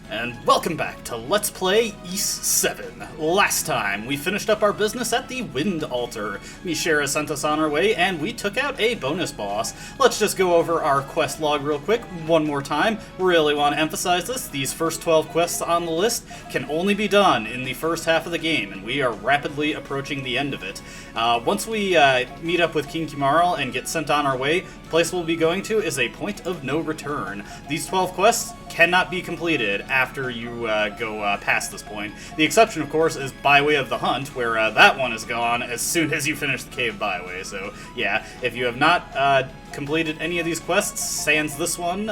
And welcome back to Let's Play Ys 7. Last time, we finished up our business at the Wind Altar. Mishera sent us on our way, and we took out a bonus boss. Let's just go over our quest log real quick one more time. Really want to emphasize this. These first 12 quests on the list can only be done in the first half of the game, and we are rapidly approaching the end of it. Once we meet up with King Kimarl and get sent on our way, the place we'll be going to is a point of no return. These 12 quests cannot be completed after you go past this point. The exception, of course, is Byway of the Hunt, where that one is gone as soon as you finish the Cave Byway. So, yeah, if you have not completed any of these quests, sans this one,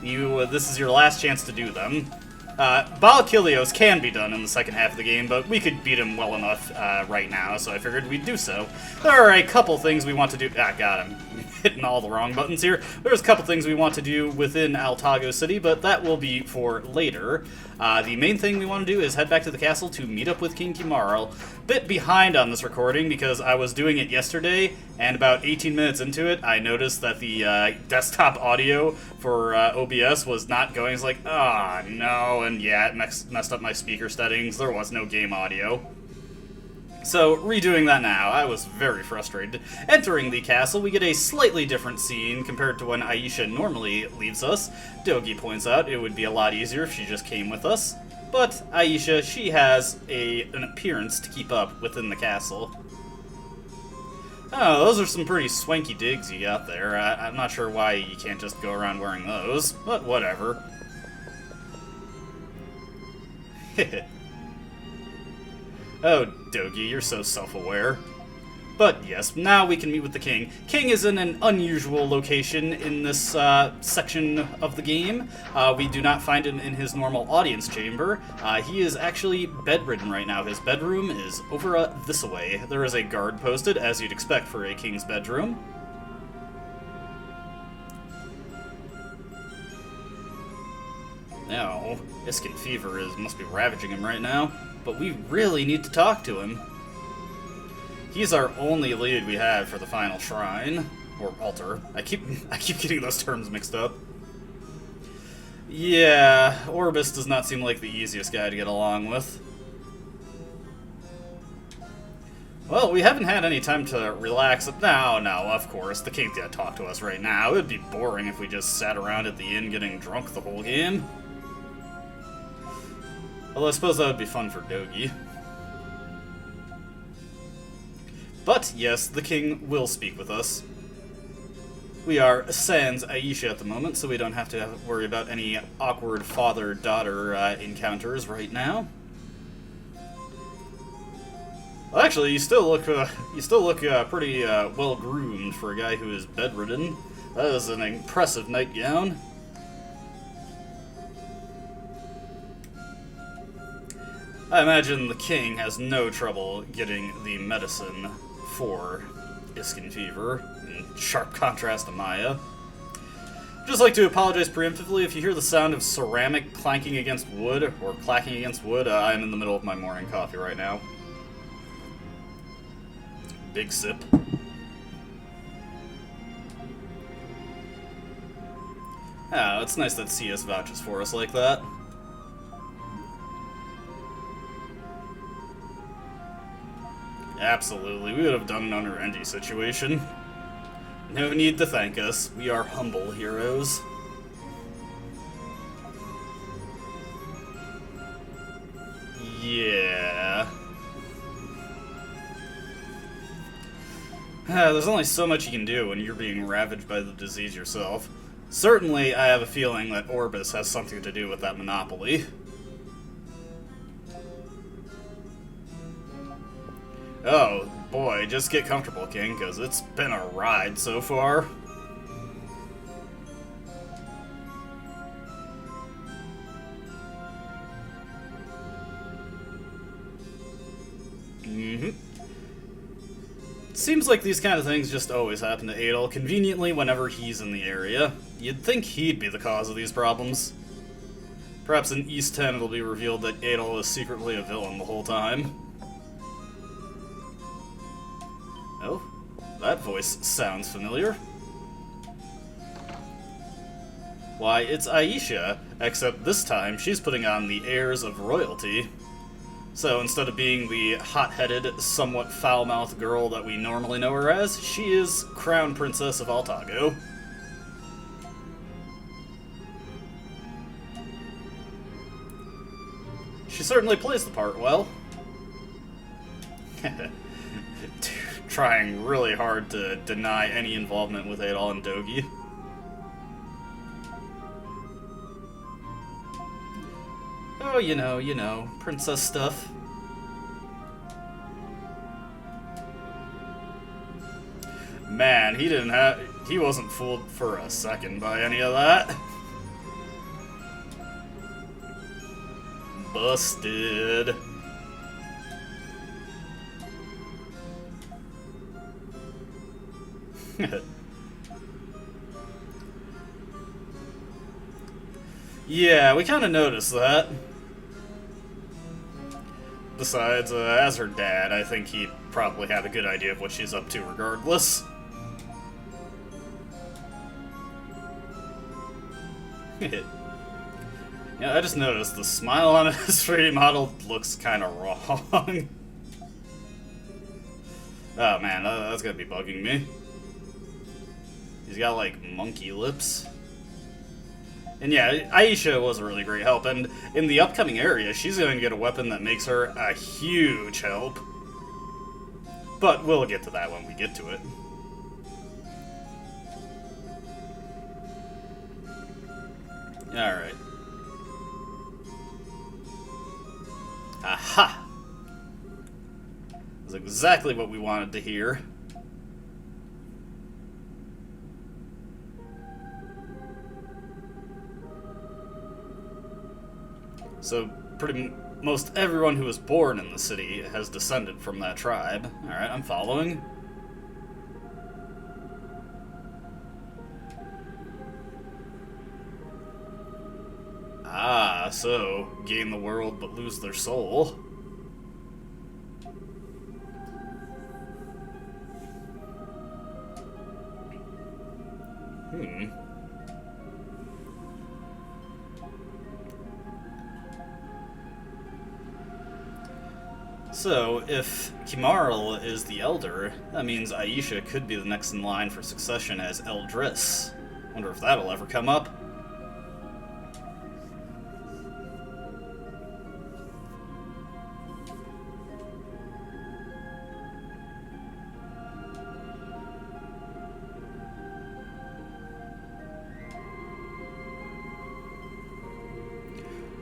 this is your last chance to do them. Balakilios can be done in the second half of the game, but we could beat him well enough right now, so I figured we'd do so. There are a couple things we want to do. Got him. Hitting all the wrong buttons here. There's a couple things we want to do within Altago City, but that will be for later. The main thing we want to do is head back to the castle to meet up with King Kimarl. Bit behind on this recording because I was doing it yesterday, and about 18 minutes into it, I noticed that the desktop audio for OBS was not going. It's like, ah, no, and yeah, it messed up my speaker settings. There was no game audio. So, redoing that now, I was very frustrated. Entering the castle, we get a slightly different scene compared to when Aisha normally leaves us. Dogi points out it would be a lot easier if she just came with us. But Aisha, she has an appearance to keep up within the castle. Oh, those are some pretty swanky digs you got there. I'm not sure why you can't just go around wearing those, but whatever. Heh. Oh, Dogi, you're so self-aware. But yes, now we can meet with the king. King is in an unusual location in this section of the game. We do not find him in his normal audience chamber. He is actually bedridden right now. His bedroom is over this way. There is a guard posted, as you'd expect for a king's bedroom. Now, Iskin fever must be ravaging him right now. But we really need to talk to him. He's our only lead we have for the final shrine. Or altar. I keep getting those terms mixed up. Yeah, Orbis does not seem like the easiest guy to get along with. Well, we haven't had any time to relax. No, of course. The king can't talk to us right now. It would be boring if we just sat around at the inn getting drunk the whole game. Well, I suppose that would be fun for Dogi. But, yes, the king will speak with us. We are sans Aisha at the moment, so we don't have to worry about any awkward father-daughter encounters right now. Well, actually, you still look pretty well-groomed for a guy who is bedridden. That is an impressive nightgown. I imagine the king has no trouble getting the medicine for Iskin fever, in sharp contrast to Maya. Just like to apologize preemptively if you hear the sound of ceramic clanking against wood, or clacking against wood. I'm in the middle of my morning coffee right now. Big sip. It's nice that CS vouches for us like that. Absolutely, we would have done it under any situation. No need to thank us. We are humble heroes. Yeah. There's only so much you can do when you're being ravaged by the disease yourself. Certainly, I have a feeling that Orbis has something to do with that monopoly. Oh, boy, just get comfortable, King, because it's been a ride so far. Seems like these kind of things just always happen to Adel, conveniently whenever he's in the area. You'd think he'd be the cause of these problems. Perhaps in East 10 it'll be revealed that Adel is secretly a villain the whole time. Oh, that voice sounds familiar. Why, it's Aisha, except this time she's putting on the airs of royalty. So instead of being the hot-headed, somewhat foul-mouthed girl that we normally know her as, she is Crown Princess of Altago. She certainly plays the part well. Trying really hard to deny any involvement with Adol and Dogi. Oh, you know, princess stuff. Man, he wasn't fooled for a second by any of that. Busted. Yeah, we kind of noticed that. Besides, as her dad, I think he'd probably have a good idea of what she's up to regardless. Yeah, I just noticed the smile on his 3D model looks kind of wrong. Oh man, that's gonna be bugging me. He's got like monkey lips. And yeah, Aisha was a really great help, and in the upcoming area, she's going to get a weapon that makes her a huge help. But we'll get to that when we get to it. Alright. Aha! That's exactly what we wanted to hear. So, most everyone who was born in the city has descended from that tribe. Alright, I'm following. Ah, so, gain the world but lose their soul. So, if Kimarl is the elder, that means Aisha could be the next in line for succession as Eldris. Wonder if that'll ever come up.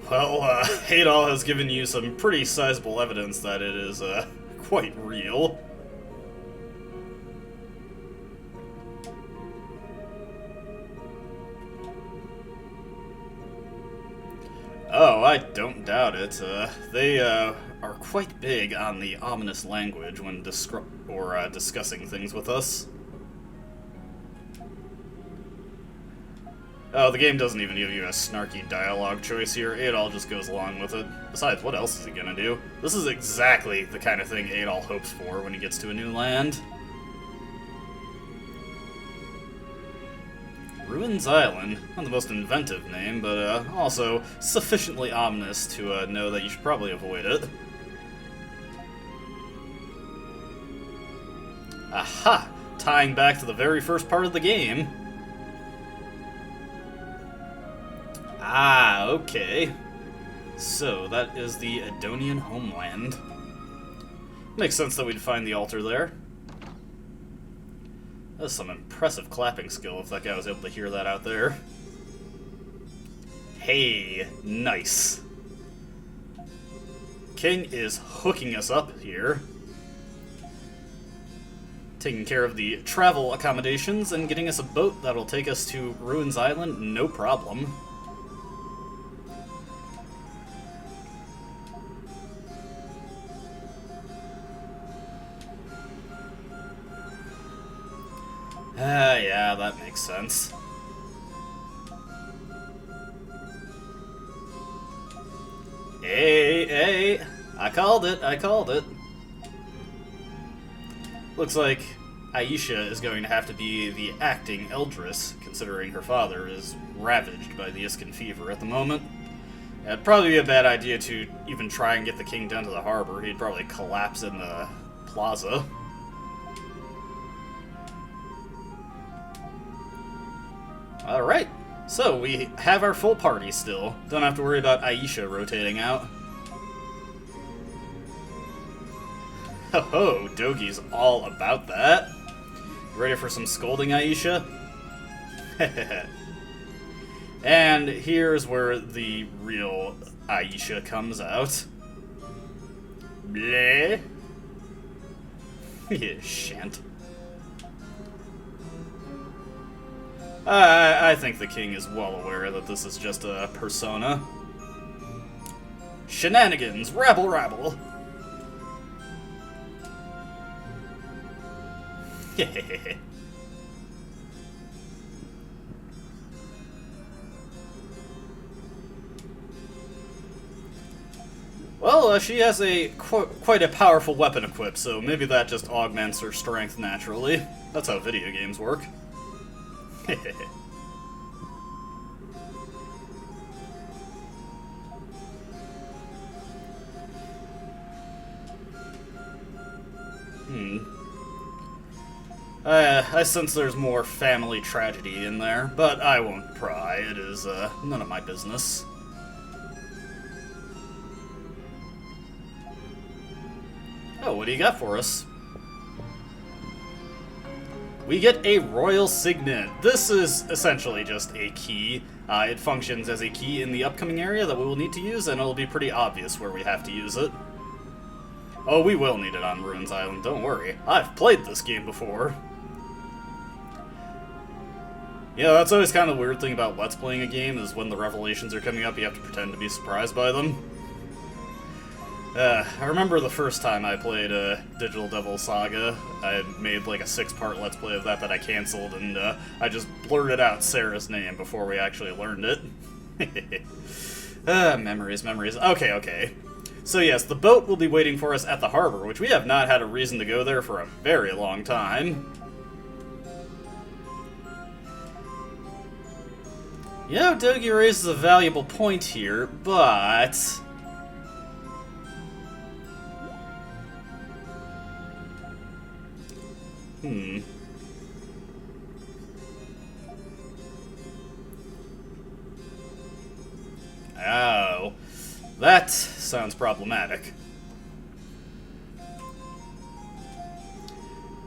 Well, Adol has given you some pretty sizable evidence that it is, quite real. Oh, I don't doubt it. They, are quite big on the ominous language when discussing things with us. Oh, the game doesn't even give you a snarky dialogue choice here. Adol just goes along with it. Besides, what else is he gonna do? This is exactly the kind of thing Adol hopes for when he gets to a new land. Ruins Island. Not the most inventive name, but also sufficiently ominous to know that you should probably avoid it. Aha! Tying back to the very first part of the game. Ah, okay. So, that is the Edonian homeland. Makes sense that we'd find the altar there. That's some impressive clapping skill if that guy was able to hear that out there. Hey, nice. King is hooking us up here. Taking care of the travel accommodations and getting us a boat that'll take us to Ruins Island, no problem. Yeah, that makes sense. Hey, I called it. Looks like Aisha is going to have to be the acting Eldris, considering her father is ravaged by the Iskin fever at the moment. It'd probably be a bad idea to even try and get the king down to the harbor. He'd probably collapse in the plaza. Alright, so we have our full party still. Don't have to worry about Aisha rotating out. Ho ho, Dogi's all about that. Ready for some scolding, Aisha? And here's where the real Aisha comes out. Bleh. Yeah, shan't. I think the king is well aware that this is just a persona. Shenanigans, rabble rabble. Hehehe. Well, she has a quite a powerful weapon equipped, so maybe that just augments her strength naturally. That's how video games work. I sense there's more family tragedy in there, but I won't pry. It is, none of my business. Oh, what do you got for us? We get a Royal Signet. This is essentially just a key. It functions as a key in the upcoming area that we will need to use, and it'll be pretty obvious where we have to use it. Oh, we will need it on Ruins Island, don't worry. I've played this game before. Yeah, that's always kind of the weird thing about Let's Playing a game, is when the revelations are coming up, you have to pretend to be surprised by them. I remember the first time I played Digital Devil Saga. I had made like a 6-part Let's Play of that I canceled, and I just blurted out Sarah's name before we actually learned it. Memories. Okay. So yes, the boat will be waiting for us at the harbor, which we have not had a reason to go there for a very long time. You know, Dogi raises a valuable point here, but... Oh, that sounds problematic.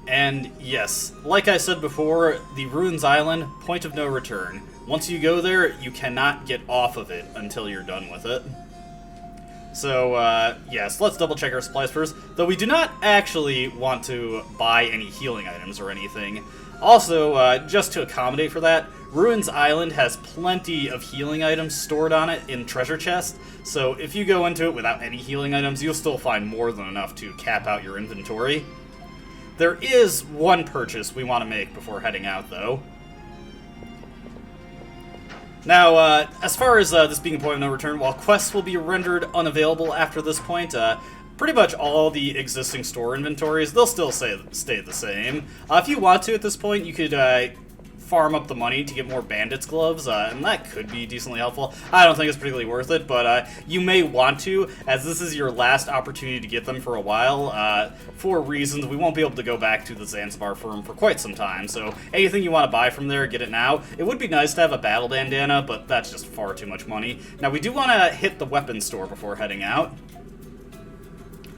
And yes, like I said before, the Ruins Island, point of no return. Once you go there, you cannot get off of it until you're done with it. So, yes, let's double check our supplies first, though we do not actually want to buy any healing items or anything. Also, just to accommodate for that, Ruins Island has plenty of healing items stored on it in treasure chest, so if you go into it without any healing items, you'll still find more than enough to cap out your inventory. There is one purchase we want to make before heading out, though. Now, as far as this being a point of no return, while quests will be rendered unavailable after this point, pretty much all the existing store inventories, they'll still stay the same. If you want to at this point, you could farm up the money to get more bandits gloves, and that could be decently helpful. I don't think it's particularly worth it, but you may want to, as this is your last opportunity to get them for a while. For reasons, we won't be able to go back to the Zanzibar firm for quite some time, so anything you want to buy from there, get it now. It would be nice to have a battle bandana, but that's just far too much money. Now, we do want to hit the weapons store before heading out,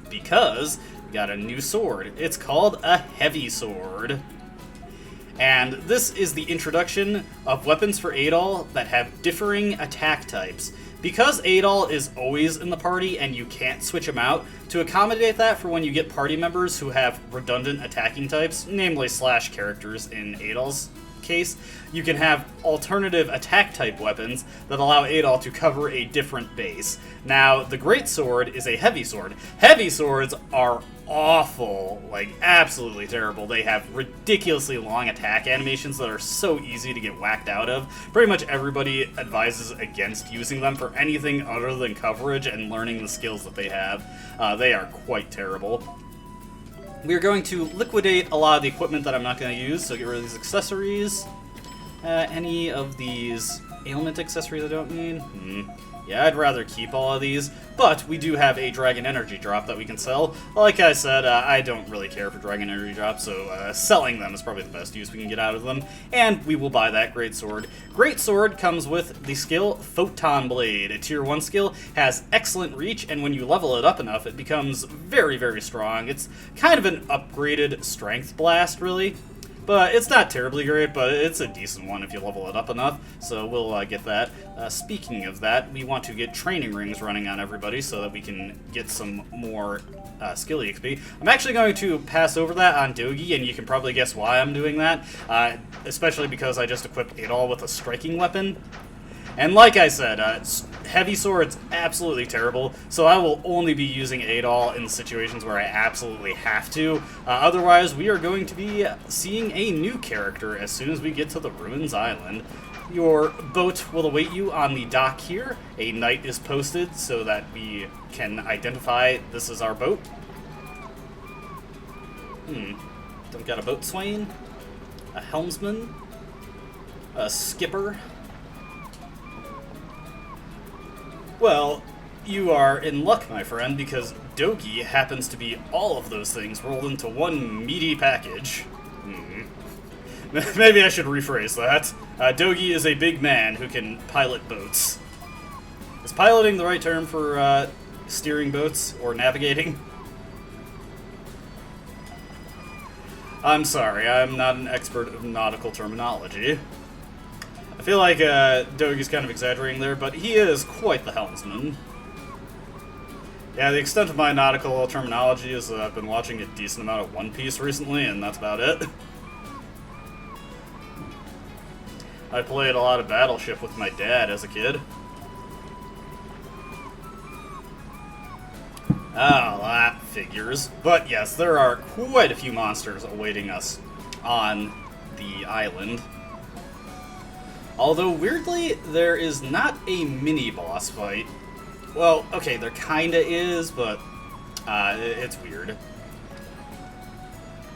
because we got a new sword. It's called a heavy sword. And this is the introduction of weapons for Adol that have differing attack types. Because Adol is always in the party and you can't switch him out, to accommodate that for when you get party members who have redundant attacking types, namely Slash characters in Adol's case, you can have alternative attack type weapons that allow Adol to cover a different base. Now, the Great Sword is a heavy sword. Heavy swords are awful, like absolutely terrible. They have ridiculously long attack animations that are so easy to get whacked out of. Pretty much everybody advises against using them for anything other than coverage and learning the skills that they have. They are quite terrible. we're going to liquidate a lot of the equipment that I'm not going to use, so get rid of these accessories. Any of these ailment accessories I don't need? Yeah, I'd rather keep all of these, but we do have a Dragon Energy Drop that we can sell. Like I said, I don't really care for Dragon Energy Drops, so selling them is probably the best use we can get out of them, and we will buy that Great Sword. Great Sword comes with the skill Photon Blade. A Tier 1 skill, has excellent reach, and when you level it up enough, it becomes very, very strong. It's kind of an upgraded Strength Blast, really. But it's not terribly great, but it's a decent one if you level it up enough, so we'll get that. Speaking of that, we want to get training rings running on everybody so that we can get some more skill EXP. I'm actually going to pass over that on Dogi, and you can probably guess why I'm doing that, especially because I just equipped Adol with a striking weapon. And like I said, heavy sword's absolutely terrible, so I will only be using Adol in situations where I absolutely have to. Otherwise, we are going to be seeing a new character as soon as we get to the Ruins Island. Your boat will await you on the dock here. A knight is posted so that we can identify this is our boat. Don't got a boatswain, a helmsman, a skipper. Well, you are in luck, my friend, because Dogi happens to be all of those things rolled into one meaty package. Maybe I should rephrase that. Dogi is a big man who can pilot boats. Is piloting the right term for steering boats or navigating? I'm sorry, I'm not an expert of nautical terminology. I feel like Dogi's kind of exaggerating there, but he is quite the helmsman. Yeah, the extent of my nautical terminology is that I've been watching a decent amount of One Piece recently, and that's about it. I played a lot of Battleship with my dad as a kid. Ah, that figures. But yes, there are quite a few monsters awaiting us on the island. Although, weirdly, there is not a mini-boss fight. Well, okay, there kinda is, but it's weird.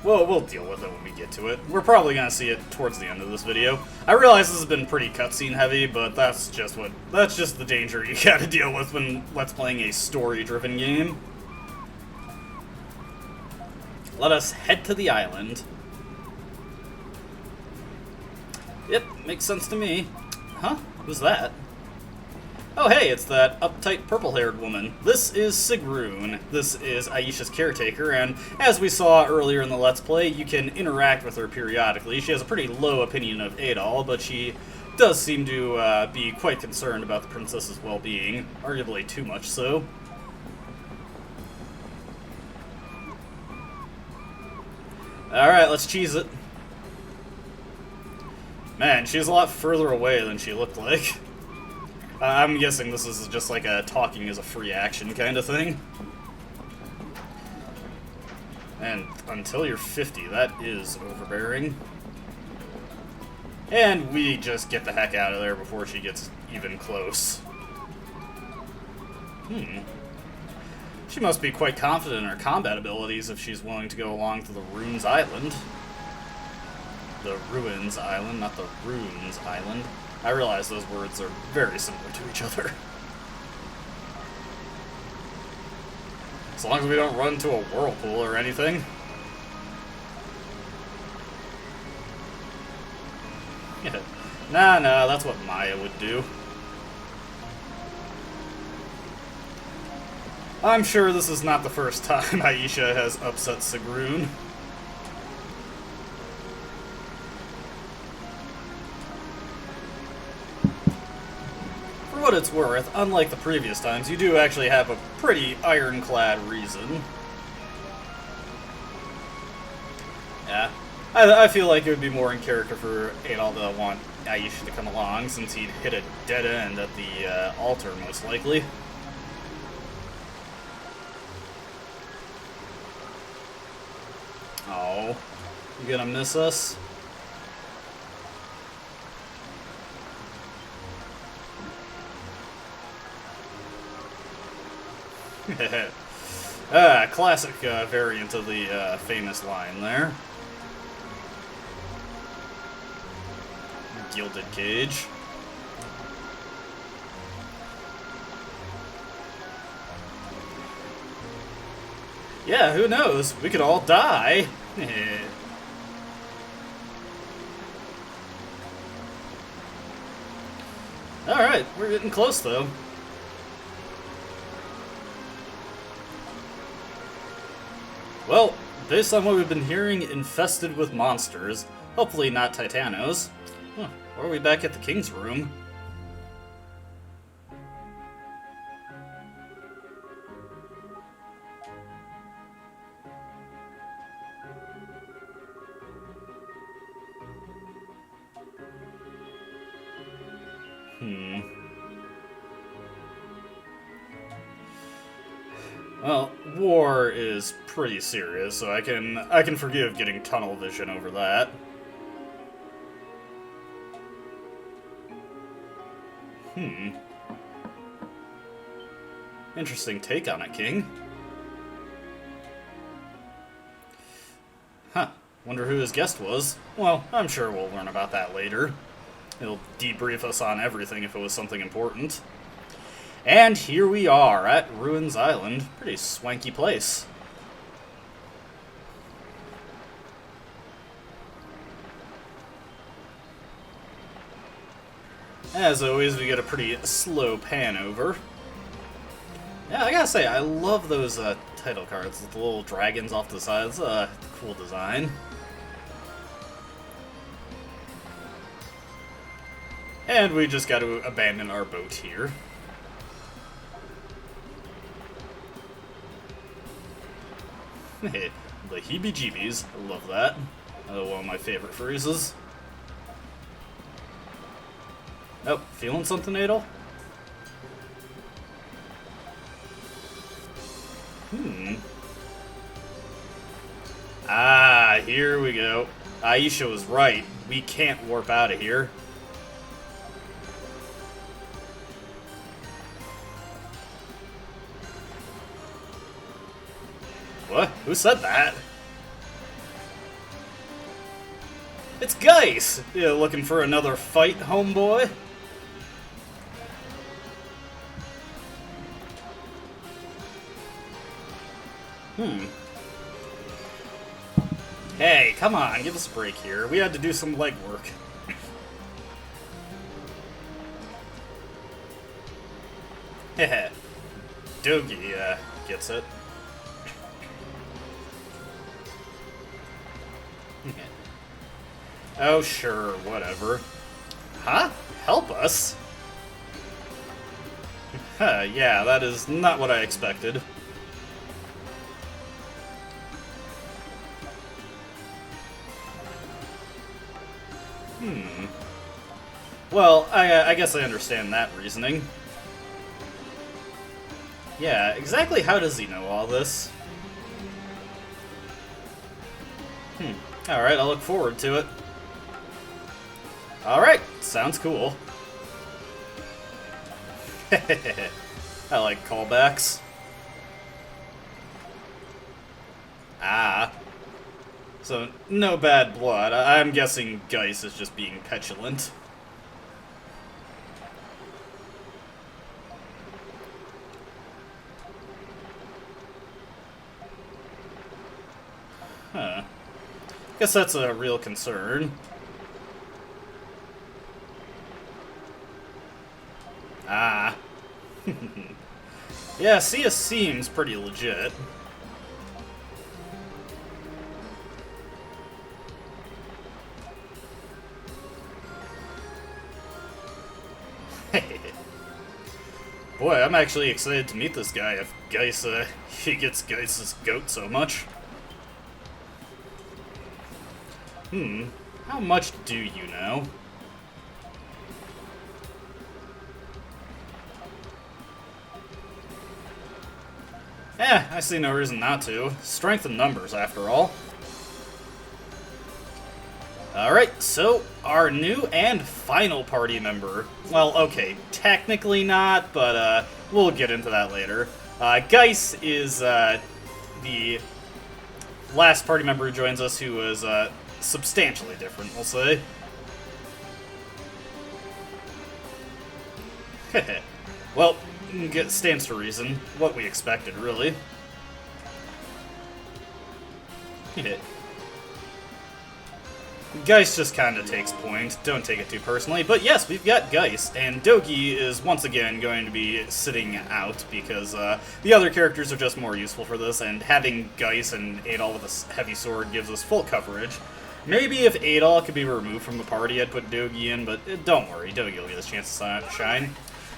Well, we'll deal with it when we get to it. We're probably gonna see it towards the end of this video. I realize this has been pretty cutscene heavy, but that's just the danger you gotta deal with when Let's Playing a story-driven game. Let us head to the island. Yep, makes sense to me. Huh? Who's that? Oh hey, it's that uptight purple-haired woman. This is Sigrun. This is Aisha's caretaker, and as we saw earlier in the Let's Play, you can interact with her periodically. She has a pretty low opinion of Adol, but she does seem to be quite concerned about the princess's well-being, arguably too much so. Alright, let's cheese it. Man, she's a lot further away than she looked like. I'm guessing this is just like a talking is a free action kind of thing. And until you're 50, that is overbearing. And we just get the heck out of there before she gets even close. She must be quite confident in her combat abilities if she's willing to go along to the Ruins Island. The Ruins Island, not the Ruins Island. I realize those words are very similar to each other. As long as we don't run into a whirlpool or anything. Yeah. Nah, that's what Maya would do. I'm sure this is not the first time Aisha has upset Sigrun. For what it's worth, unlike the previous times, you do actually have a pretty ironclad reason. Yeah, I feel like it would be more in character for Adol to want Aisha to come along, since he'd hit a dead end at the altar, most likely. Oh, you gonna miss us? Classic variant of the famous line there. Gilded cage. Yeah, who knows? We could all die. Alright, we're getting close though. Well, based on what we've been hearing, infested with monsters. Hopefully not Titanos. Huh, or are we back at the King's room? Well, war is pretty serious, so I can forgive getting tunnel vision over that. Interesting take on it, King. Huh. Wonder who his guest was. Well, I'm sure we'll learn about that later. He'll debrief us on everything if it was something important. And here we are at Ruins Island. Pretty swanky place. As always, we get a pretty slow pan over. Yeah, I gotta say, I love those title cards with the little dragons off the sides. Cool design. And we just gotta abandon our boat here. The heebie-jeebies. I love that. One of my favorite phrases. Oh, feeling something, Adel? Ah, here we go. Aisha was right. We can't warp out of here. What? Who said that? It's Geis! You looking for another fight, homeboy? Hey, come on, give us a break here. We had to do some legwork. Heh. Dogi, gets it. Oh, sure, whatever. Huh? Help us? Yeah, that is not what I expected. Well, I guess I understand that reasoning. Yeah, exactly how does he know all this? Alright, I'll look forward to it. Alright, sounds cool. I like callbacks. Ah. So, no bad blood. I'm guessing Geis is just being petulant. Huh. Guess that's a real concern. Ah. Yeah, Sia seems pretty legit. Boy, I'm actually excited to meet this guy if Geis, he gets Geis's goat so much. How much do you know? I see no reason not to. Strength in numbers, after all. Alright, so our new and final party member. Well, okay, technically not, but we'll get into that later. Geis is the last party member who joins us who is substantially different, we'll say. Well, stands to reason. What we expected, really. Geist just kind of takes point. Don't take it too personally. But yes, we've got Geist, and Dogi is once again going to be sitting out because the other characters are just more useful for this, and having Geist and Adol with a heavy sword gives us full coverage. Maybe if Adol could be removed from the party, I'd put Dogi in, but don't worry, Dogi will get his chance to shine.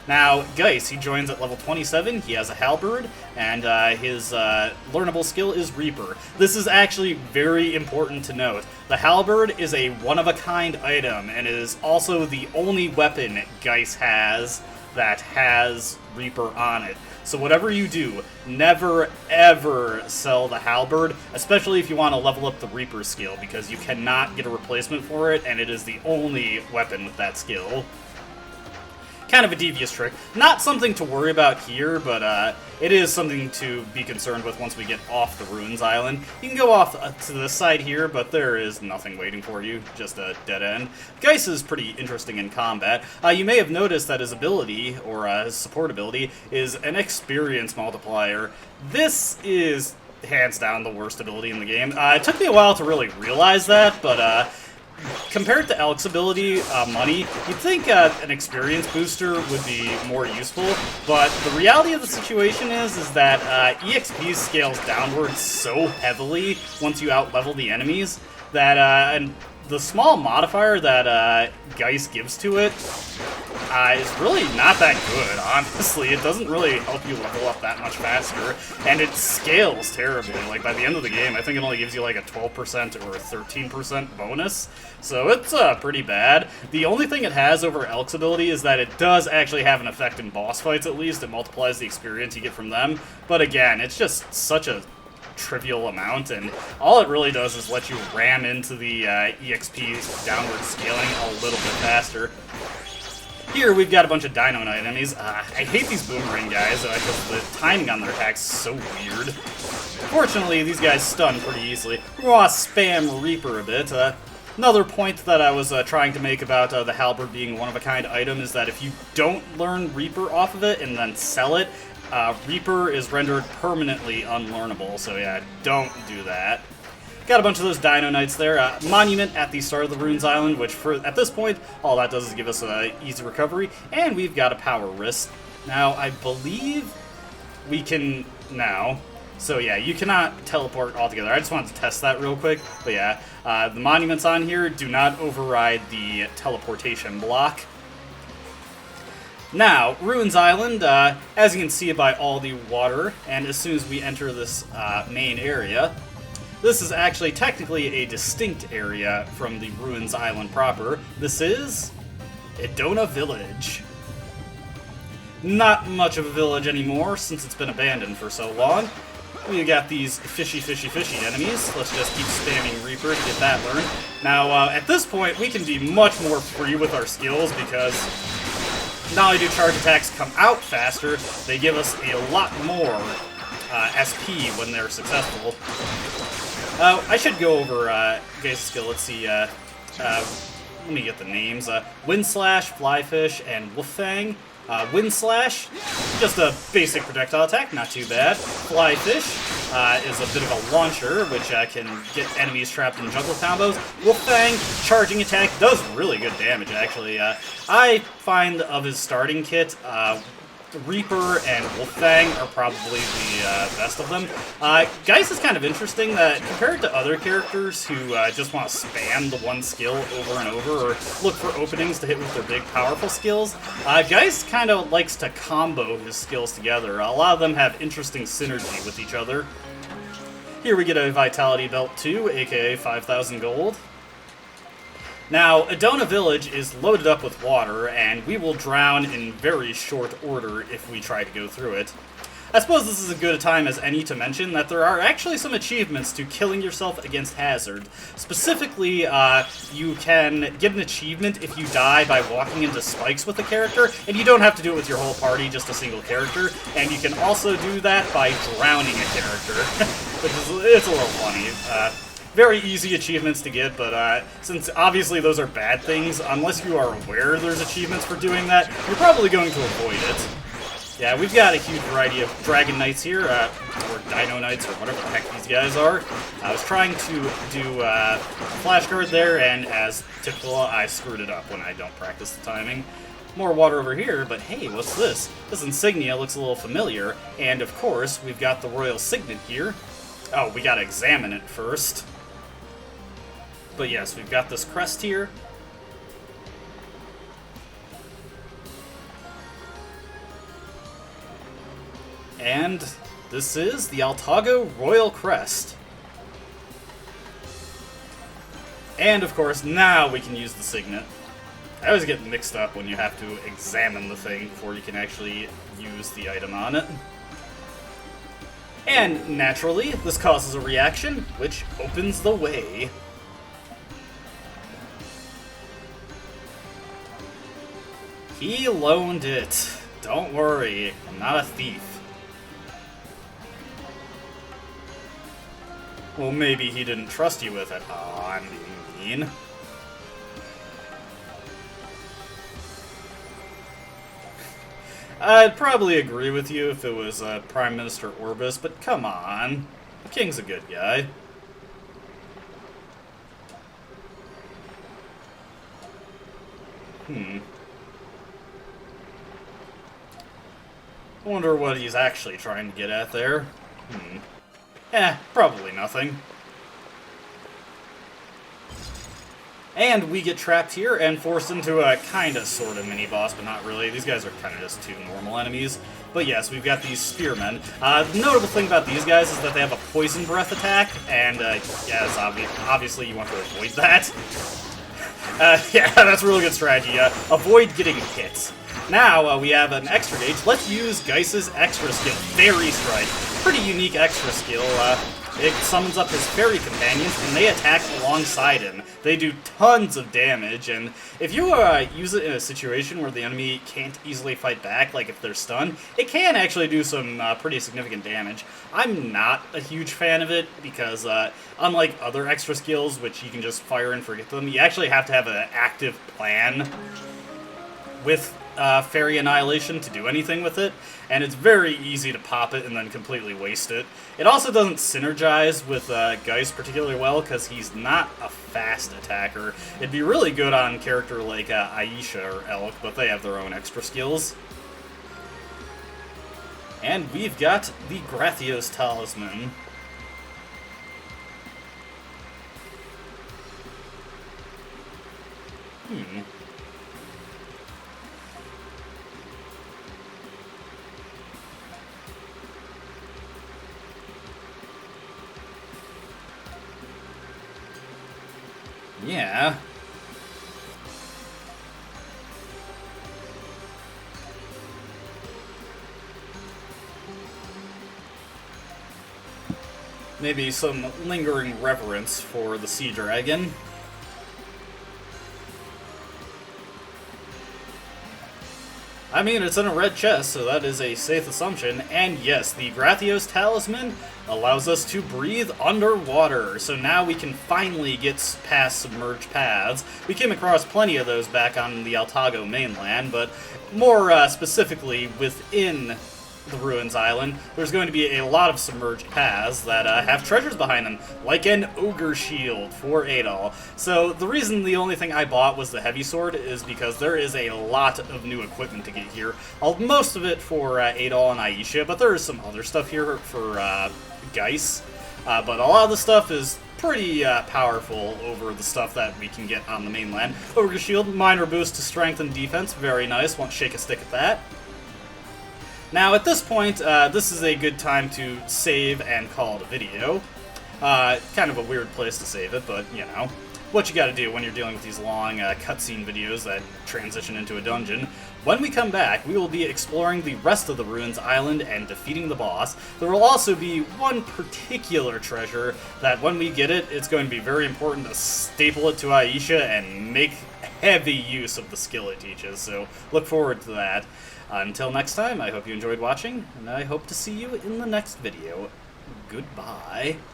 Now, Geist, he joins at level 27, he has a halberd, and his learnable skill is Reaper. This is actually very important to note. The halberd is a one-of-a-kind item, and it is also the only weapon Geist has that has Reaper on it. So whatever you do, never ever sell the halberd, especially if you want to level up the Reaper skill, because you cannot get a replacement for it, and it is the only weapon with that skill. Kind of a devious trick. Not something to worry about here, but it is something to be concerned with once we get off the Ruins Island. You can go off to this side here, but there is nothing waiting for you, just a dead end. Geist is pretty interesting in combat. You may have noticed that his ability, or his support ability, is an experience multiplier. This is hands down the worst ability in the game. It took me a while to really realize that, but compared to Elk's ability, Money, you'd think an experience booster would be more useful, but the reality of the situation is that EXP scales downwards so heavily once you out-level the enemies that, and the small modifier that Geist gives to it is really not that good, honestly. It doesn't really help you level up that much faster, and it scales terribly. Like, by the end of the game, I think it only gives you like a 12% or a 13% bonus, so it's pretty bad. The only thing it has over Elk's ability is that it does actually have an effect in boss fights, at least. It multiplies the experience you get from them, but again, it's just such a trivial amount, and all it really does is let you ram into the EXP downward scaling a little bit faster. Here we've got a bunch of Dino Knight enemies. I hate these boomerang guys because the timing on their attacks is so weird. Fortunately, these guys stun pretty easily. We're gonna spam Reaper a bit. Another point that I was trying to make about the halberd being one-of-a-kind item is that if you don't learn Reaper off of it and then sell it, Reaper is rendered permanently unlearnable, so yeah, don't do that. Got a bunch of those Dino Knights there. Monument at the start of the Ruins Island, which at this point, all that does is give us an easy recovery, and we've got a power wrist. Now, I believe we can now. So yeah, you cannot teleport altogether. I just wanted to test that real quick, but yeah, the monuments on here do not override the teleportation block. Now, Ruins Island, as you can see by all the water, and as soon as we enter this main area, this is actually technically a distinct area from the Ruins Island proper. This is Edona Village. Not much of a village anymore since it's been abandoned for so long. We got these fishy enemies. Let's just keep spamming Reaper to get that learned. Now, at this point, we can be much more free with our skills because not only do charge attacks come out faster, they give us a lot more SP when they're successful. I should go over Geist's skill. Let's see. Let me get the names. Windslash, Flyfish, and Wolffang. Windslash, just a basic projectile attack, not too bad. Flyfish is a bit of a launcher, which can get enemies trapped in jungle combos. Wolffang, charging attack, does really good damage, actually. I find of his starting kit, Reaper and Wolffang are probably the best of them. Geist is kind of interesting that compared to other characters who just want to spam the one skill over and over or look for openings to hit with their big powerful skills, Geist kind of likes to combo his skills together. A lot of them have interesting synergy with each other. Here we get a Vitality Belt 2, aka 5,000 gold. Now, Edona Village is loaded up with water, and we will drown in very short order if we try to go through it. I suppose this is as good a time as any to mention that there are actually some achievements to killing yourself against hazard. Specifically, you can get an achievement if you die by walking into spikes with a character, and you don't have to do it with your whole party, just a single character, and you can also do that by drowning a character. which is it's a little funny. Very easy achievements to get, but since obviously those are bad things, unless you are aware there's achievements for doing that, you're probably going to avoid it. Yeah, we've got a huge variety of Dragon Knights here, or Dino Knights, or whatever the heck these guys are. I was trying to do Flash Guard there, and as typical, I screwed it up when I don't practice the timing. More water over here, but hey, what's this? This insignia looks a little familiar, and of course, we've got the Royal Signet here. Oh, we gotta examine it first. But yes, we've got this crest here. And this is the Altago Royal Crest. And of course, now we can use the Signet. I always get mixed up when you have to examine the thing before you can actually use the item on it. And naturally, this causes a reaction, which opens the way. He loaned it. Don't worry, I'm not a thief. Well, maybe he didn't trust you with it. Oh, I'm being mean. I'd probably agree with you if it was Prime Minister Orbis, but come on. The king's a good guy. I wonder what he's actually trying to get at there. Probably nothing. And we get trapped here and forced into a kinda sorta mini-boss, but not really. These guys are kinda just two normal enemies. But yes, we've got these spearmen. The notable thing about these guys is that they have a poison breath attack, and yes, obviously you want to avoid that. Yeah, that's a really good strategy. Avoid getting hit. Now we have an extra gauge. Let's use Geiss's extra skill, Fairy Strike. Pretty unique extra skill. It summons up his fairy companions, and they attack alongside him. They do tons of damage, and if you use it in a situation where the enemy can't easily fight back, like if they're stunned, it can actually do some pretty significant damage. I'm not a huge fan of it, because unlike other extra skills, which you can just fire and forget them, you actually have to have an active plan with Fairy Annihilation to do anything with it, and it's very easy to pop it and then completely waste it. It also doesn't synergize with Geiss particularly well, because he's not a fast attacker. It'd be really good on a character like Aisha or Elk, but they have their own extra skills. And we've got the Gratios Talisman. Yeah. Maybe some lingering reverence for the Sea Dragon. I mean, it's in a red chest, so that is a safe assumption. And yes, the Gratios Talisman allows us to breathe underwater. So now we can finally get past submerged paths. We came across plenty of those back on the Altago mainland, but more specifically within the Ruins Island, there's going to be a lot of submerged paths that have treasures behind them, like an Ogre Shield for Adol. So the reason the only thing I bought was the Heavy Sword is because there is a lot of new equipment to get here. Most of it for Adol and Aisha, but there is some other stuff here for Geiss. But a lot of the stuff is pretty powerful over the stuff that we can get on the mainland. Ogre Shield, minor boost to strength and defense, very nice, won't shake a stick at that. Now, at this point, this is a good time to save and call it a video. Kind of a weird place to save it, but, you know, what you gotta do when you're dealing with these long cutscene videos that transition into a dungeon. When we come back, we will be exploring the rest of the Ruins Island and defeating the boss. There will also be one particular treasure that when we get it, it's going to be very important to staple it to Aisha and make heavy use of the skill it teaches, so look forward to that. Until next time, I hope you enjoyed watching, and I hope to see you in the next video. Goodbye.